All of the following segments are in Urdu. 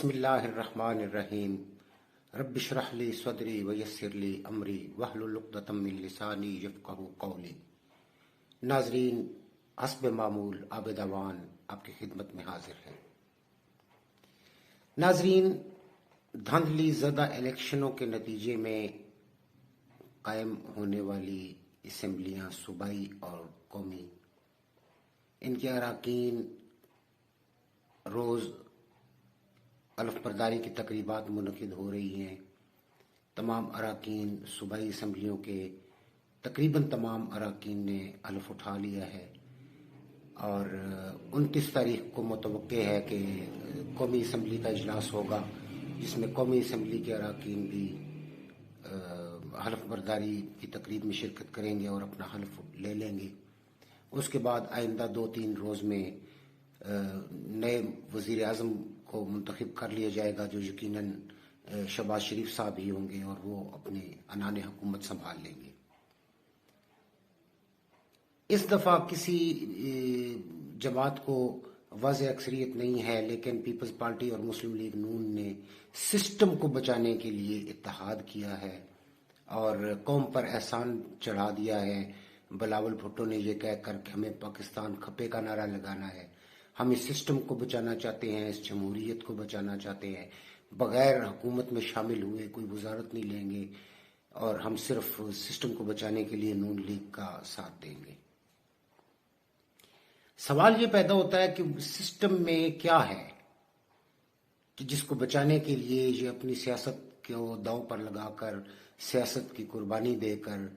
بسم اللہ الرحمن الرحیم رب اشرح لی صدری ویسر لی امری واحلل عقدۃ من لسانی یفقہوا قولی۔ ناظرین، حسب معمول عابد اوان آپ کی خدمت میں حاضر ہے۔ ناظرین، دھاندلی زدہ الیکشنوں کے نتیجے میں قائم ہونے والی اسمبلیاں صوبائی اور قومی، ان کے اراکین روز الف برداری کی تقریبات منعقد ہو رہی ہیں۔ تمام اراکین صوبائی اسمبلیوں کے تقریباً تمام اراکین نے حلف اٹھا لیا ہے، اور 29 تاریخ کو متوقع ہے کہ قومی اسمبلی کا اجلاس ہوگا، جس میں قومی اسمبلی کے اراکین بھی حلف برداری کی تقریب میں شرکت کریں گے اور اپنا حلف لے لیں گے۔ اس کے بعد آئندہ 2-3 روز میں نئے وزیر اعظم کو منتخب کر لیا جائے گا، جو یقیناً شہباز شریف صاحب ہی ہوں گے، اور وہ اپنے عنان حکومت سنبھال لیں گے۔ اس دفعہ کسی جماعت کو واضح اکثریت نہیں ہے، لیکن پیپلز پارٹی اور مسلم لیگ نون نے سسٹم کو بچانے کے لیے اتحاد کیا ہے اور قوم پر احسان چڑھا دیا ہے۔ بلاول بھٹو نے یہ کہہ کر کہ ہمیں پاکستان کھپے کا نعرہ لگانا ہے، ہم اس سسٹم کو بچانا چاہتے ہیں، اس جمہوریت کو بچانا چاہتے ہیں، بغیر حکومت میں شامل ہوئے کوئی وزارت نہیں لیں گے، اور ہم صرف سسٹم کو بچانے کے لیے نون لیگ کا ساتھ دیں گے۔ سوال یہ پیدا ہوتا ہے کہ سسٹم میں کیا ہے کہ جس کو بچانے کے لیے یہ اپنی سیاست کو داؤ پر لگا کر، سیاست کی قربانی دے کر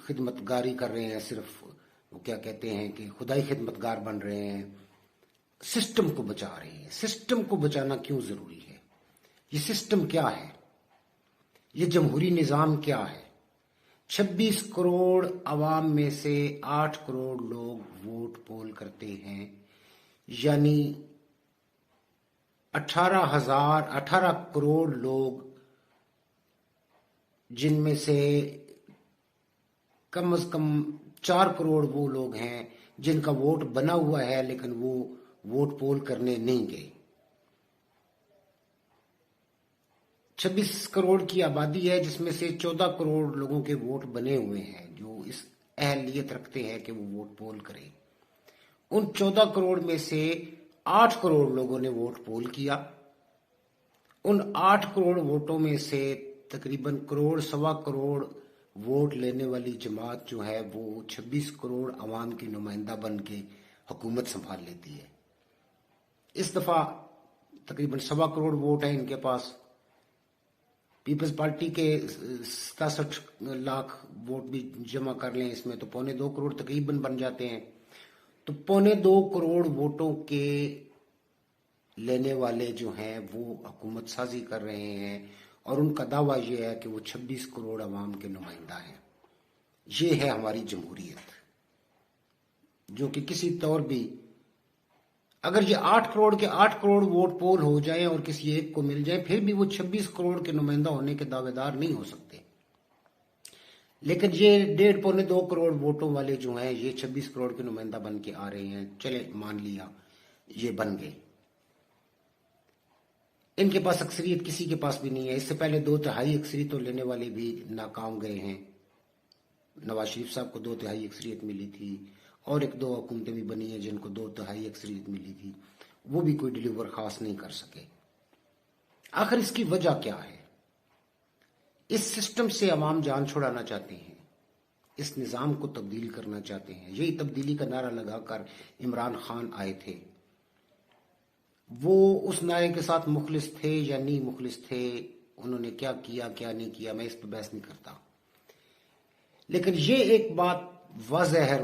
خدمت گاری کر رہے ہیں، صرف وہ کیا کہتے ہیں کہ خدائی خدمتگار بن رہے ہیں، سسٹم کو بچا رہے ہیں۔ سسٹم کو بچانا کیوں ضروری ہے؟ یہ سسٹم کیا ہے؟ یہ جمہوری نظام کیا ہے؟ 26 کروڑ عوام میں سے 8 کروڑ لوگ ووٹ پول کرتے ہیں، یعنی 18 کروڑ لوگ، جن میں سے کم از کم 4 کروڑ وہ لوگ ہیں جن کا ووٹ بنا ہوا ہے لیکن وہ ووٹ پول کرنے نہیں گئے۔ 26 کروڑ کی آبادی ہے، جس میں سے 14 کروڑ لوگوں کے ووٹ بنے ہوئے ہیں جو اس اہلیت رکھتے ہیں کہ وہ ووٹ پول کریں۔ ان 14 کروڑ میں سے 8 کروڑ لوگوں نے ووٹ پول کیا۔ ان 8 کروڑ ووٹوں میں سے تقریباً کروڑ سوا کروڑ ووٹ لینے والی جماعت جو ہے وہ 26 کروڑ عوام کی نمائندہ بن کے حکومت سنبھال لیتی ہے۔ اس دفعہ تقریباً سوا کروڑ ووٹ ہیں ان کے پاس۔ پیپلز پارٹی کے 67 لاکھ ووٹ بھی جمع کر لیں اس میں تو 2.25 کروڑ تقریباً بن جاتے ہیں۔ تو 2.25 کروڑ ووٹوں کے لینے والے جو ہیں وہ حکومت سازی کر رہے ہیں، اور ان کا دعویٰ یہ ہے کہ وہ 26 کروڑ عوام کے نمائندہ ہیں۔ یہ ہے ہماری جمہوریت، جو کہ کسی طور بھی، اگر یہ 8 کروڑ کے 8 کروڑ ووٹ پول ہو جائیں اور کسی ایک کو مل جائیں، پھر بھی وہ 26 کروڑ کے نمائندہ ہونے کے دعوے دار نہیں ہو سکتے۔ لیکن یہ 1.5-2 کروڑ ووٹوں والے جو ہیں، یہ 26 کروڑ کے نمائندہ بن کے آ رہے ہیں۔ چلے مان لیا یہ بن گئے، ان کے پاس اکثریت کسی کے پاس بھی نہیں ہے۔ اس سے پہلے 2/3 اکثریتوں لینے والے بھی ناکام گئے ہیں۔ نواز شریف صاحب کو 2/3 اکثریت ملی تھی، اور 1-2 حکومتیں بھی بنی ہیں جن کو 2/3 اکثریت ملی تھی، وہ بھی کوئی ڈیلیور خاص نہیں کر سکے۔ آخر اس کی وجہ کیا ہے؟ اس سسٹم سے عوام جان چھڑانا چاہتے ہیں، اس نظام کو تبدیل کرنا چاہتے ہیں۔ یہی تبدیلی کا نعرہ لگا کر عمران خان آئے تھے۔ وہ اس نعرے کے ساتھ مخلص تھے یا نہیں مخلص تھے، انہوں نے کیا کیا کیا نہیں کیا، میں اس پہ بحث نہیں کرتا، لیکن یہ ایک بات واضح ہے،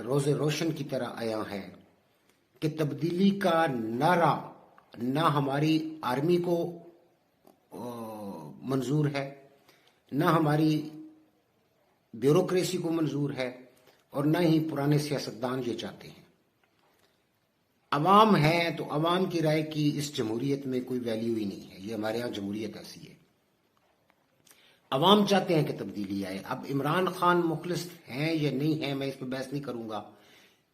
روز روشن کی طرح آیا ہے کہ تبدیلی کا نعرہ نہ ہماری آرمی کو منظور ہے، نہ ہماری بیوروکریسی کو منظور ہے، اور نہ ہی پرانے سیاستدان یہ چاہتے ہیں۔ عوام ہے تو عوام کی رائے کی اس جمہوریت میں کوئی ویلیو ہی نہیں ہے۔ یہ ہمارے ہاں جمہوریت ایسی ہے، عوام چاہتے ہیں کہ تبدیلی آئے۔ اب عمران خان مخلص ہیں یا نہیں ہیں، میں اس پہ بحث نہیں کروں گا۔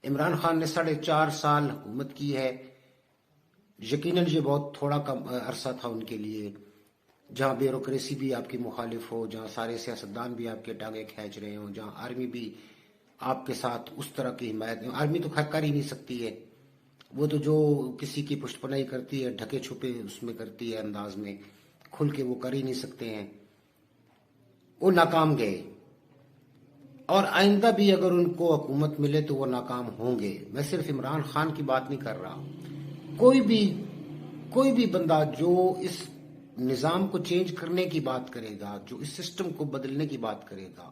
عمران خان نے 4.5 سال حکومت کی ہے، یقیناً یہ بہت تھوڑا کم عرصہ تھا ان کے لیے، جہاں بیوروکریسی بھی آپ کی مخالف ہو، جہاں سارے سیاستدان بھی آپ کے ٹانگیں کھینچ رہے ہوں، جہاں آرمی بھی آپ کے ساتھ اس طرح کی حمایت، آرمی تو خیر کر ہی نہیں سکتی ہے، وہ تو جو کسی کی پشت پناہی کرتی ہے ڈھکے چھپے اس میں کرتی ہے انداز میں، کھل کے وہ کر ہی نہیں سکتے ہیں، وہ ناکام گئے، اور آئندہ بھی اگر ان کو حکومت ملے تو وہ ناکام ہوں گے۔ میں صرف عمران خان کی بات نہیں کر رہا، کوئی بھی کوئی بھی بندہ جو اس نظام کو چینج کرنے کی بات کرے گا، جو اس سسٹم کو بدلنے کی بات کرے گا،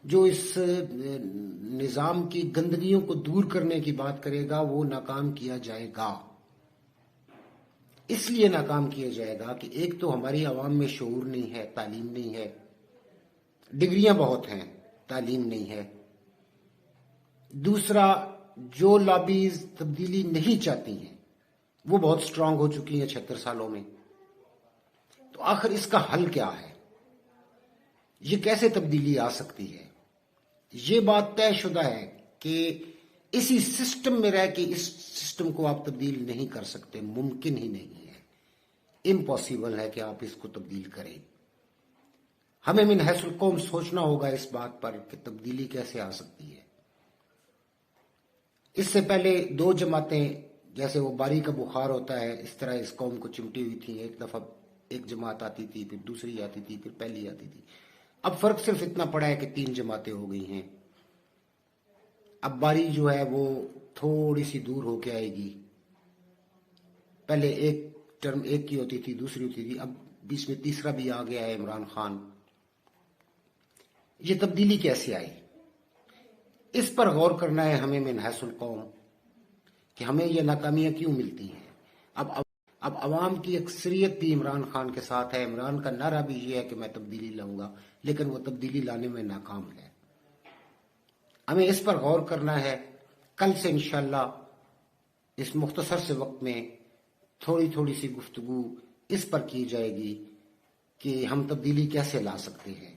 جو اس نظام کی گندگیوں کو دور کرنے کی بات کرے گا، وہ ناکام کیا جائے گا۔ اس لیے ناکام کیا جائے گا کہ ایک تو ہماری عوام میں شعور نہیں ہے، تعلیم نہیں ہے، ڈگریاں بہت ہیں، تعلیم نہیں ہے۔ دوسرا، جو لابیز تبدیلی نہیں چاہتی ہیں وہ بہت سٹرونگ ہو چکی ہیں 76 سالوں میں۔ تو آخر اس کا حل کیا ہے؟ یہ کیسے تبدیلی آ سکتی ہے؟ یہ بات طے شدہ ہے کہ اسی سسٹم میں رہ کے اس سسٹم کو آپ تبدیل نہیں کر سکتے، ممکن ہی نہیں ہے، امپاسبل ہے کہ آپ اس کو تبدیل کریں۔ ہمیں من حیث القوم سوچنا ہوگا اس بات پر کہ تبدیلی کیسے آ سکتی ہے۔ اس سے پہلے دو جماعتیں، جیسے وہ باری کا بخار ہوتا ہے، اس طرح اس قوم کو چمٹی ہوئی تھی، ایک دفعہ ایک جماعت آتی تھی، پھر دوسری آتی تھی، پھر پہلی آتی تھی۔ اب فرق صرف اتنا پڑا ہے کہ 3 جماعتیں ہو گئی ہیں۔ اب باری جو ہے وہ تھوڑی سی دور ہو کے آئے گی، پہلے ایک ٹرم ایک کی ہوتی تھی، دوسری ہوتی تھی، اب بیچ میں تیسرا بھی آ گیا ہے عمران خان۔ یہ تبدیلی کیسے آئی؟ اس پر غور کرنا ہے ہمیں من حیث القوم کہ ہمیں یہ ناکامیاں کیوں ملتی ہیں۔ اب عوام کی اکثریت بھی عمران خان کے ساتھ ہے، عمران کا نعرہ بھی یہ ہے کہ میں تبدیلی لاؤں گا، لیکن وہ تبدیلی لانے میں ناکام ہے۔ ہمیں اس پر غور کرنا ہے۔ کل سے انشاءاللہ اس مختصر سے وقت میں تھوڑی تھوڑی سی گفتگو اس پر کی جائے گی کہ ہم تبدیلی کیسے لا سکتے ہیں،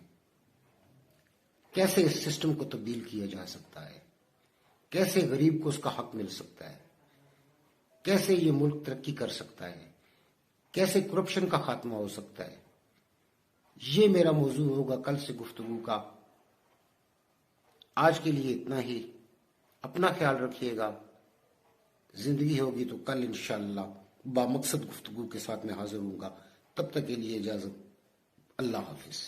کیسے اس سسٹم کو تبدیل کیا جا سکتا ہے، کیسے غریب کو اس کا حق مل سکتا ہے، کیسے یہ ملک ترقی کر سکتا ہے، کیسے کرپشن کا خاتمہ ہو سکتا ہے۔ یہ میرا موضوع ہوگا کل سے گفتگو کا۔ آج کے لیے اتنا ہی۔ اپنا خیال رکھیے گا۔ زندگی ہوگی تو کل انشاءاللہ بامقصد گفتگو کے ساتھ میں حاضر ہوں گا۔ تب تک کے لیے اجازت۔ اللہ حافظ۔